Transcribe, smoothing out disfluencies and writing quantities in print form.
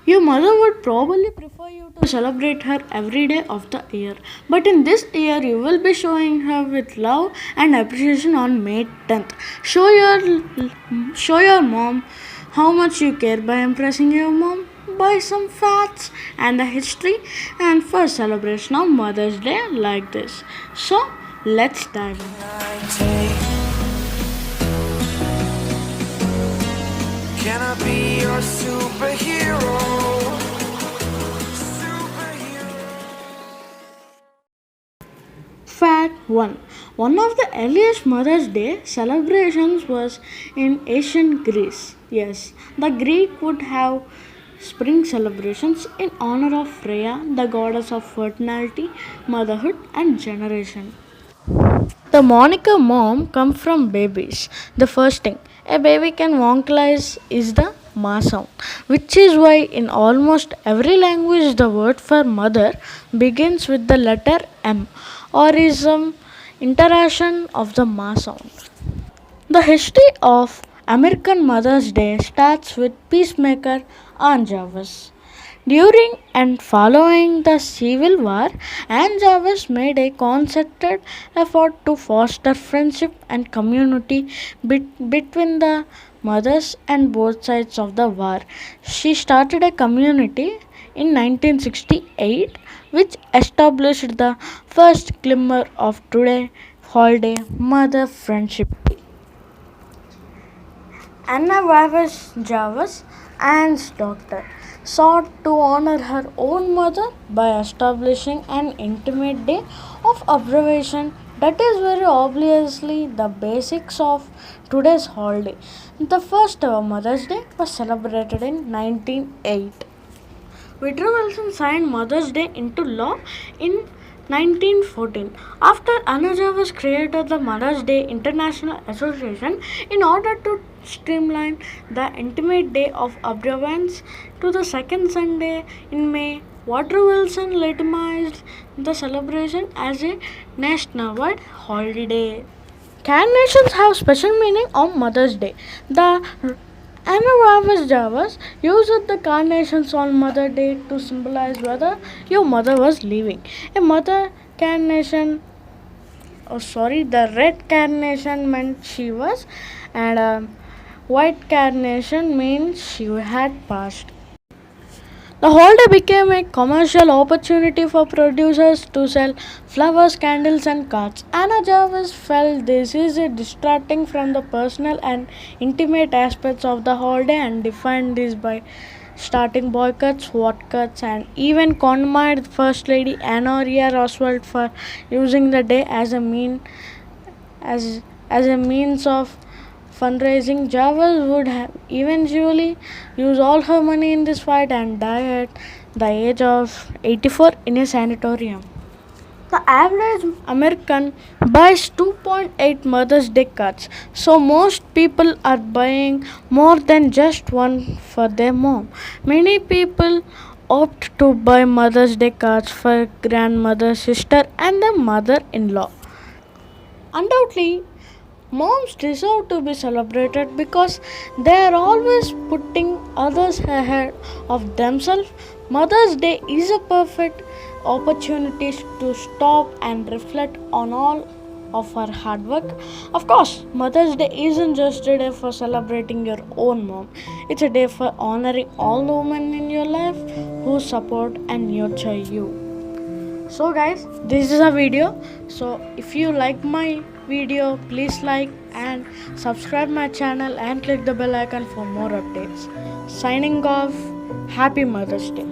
Your mother would probably prefer you to celebrate her every day of the year. But in this year, you will be showing her with love and appreciation on May 10th. Show your mom how much you care by impressing your mom by some facts and the history and first celebration of Mother's Day like this. So let's dive in. Can I be your superhero? Fact 1. One of the earliest Mother's Day celebrations was in ancient Greece. Yes, the Greek would have spring celebrations in honor of Freya, the goddess of fertility, motherhood, and generation. The moniker mom comes from babies. The first thing a baby can vocalize is the ma sound, which is why in almost every language the word for mother begins with the letter M or is some iteration of the ma sound. The history of American Mother's Day starts with peacemaker Ann Jarvis. During and following the Civil War, Ann Jarvis made a concerted effort to foster friendship and community between the mothers and both sides of the war. She started a community in 1968 which established the first glimmer of today holiday mother friendship. Anna Wavis Jarvis, Anne's daughter, sought to honor her own mother by establishing an intimate day of observation that is very obviously the basics of today's holiday. The first ever Mother's Day was celebrated in 1908. Woodrow Wilson signed Mother's Day into law in 1914 after Anna Jarvis created the Mother's Day International Association in order to streamline the intimate day of observance to the second Sunday in May. Woodrow Wilson legitimized the celebration as a nationwide holiday. Carnations have special meaning on Mother's Day. The Anawavis Javas used the carnations on Mother Day to symbolize whether your mother was living. A mother carnation, the red carnation meant she was, and a white carnation means she had passed. The holiday became a commercial opportunity for producers to sell flowers, candles, and cards. Anna Jarvis felt this is distracting from the personal and intimate aspects of the holiday and defined this by starting boycotts, vodkas, and even condemned First Lady Honoria Roosevelt for using the day as a means of fundraising. Jarvis would have eventually use all her money in this fight and die at the age of 84 in a sanatorium. The average American buys 2.8 Mother's Day cards, so most people are buying more than just one for their mom. Many people opt to buy Mother's Day cards for grandmother, sister, and the mother in law. Undoubtedly, moms deserve to be celebrated because they are always putting others ahead of themselves. Mother's Day is a perfect opportunity to stop and reflect on all of our hard work. Of course, Mother's Day isn't just a day for celebrating your own mom, it's a day for honoring all the women in your life who support and nurture you. So guys, this is a video. So if you like my video, please like and subscribe my channel and click the bell icon for more updates. Signing off. Happy Mother's Day.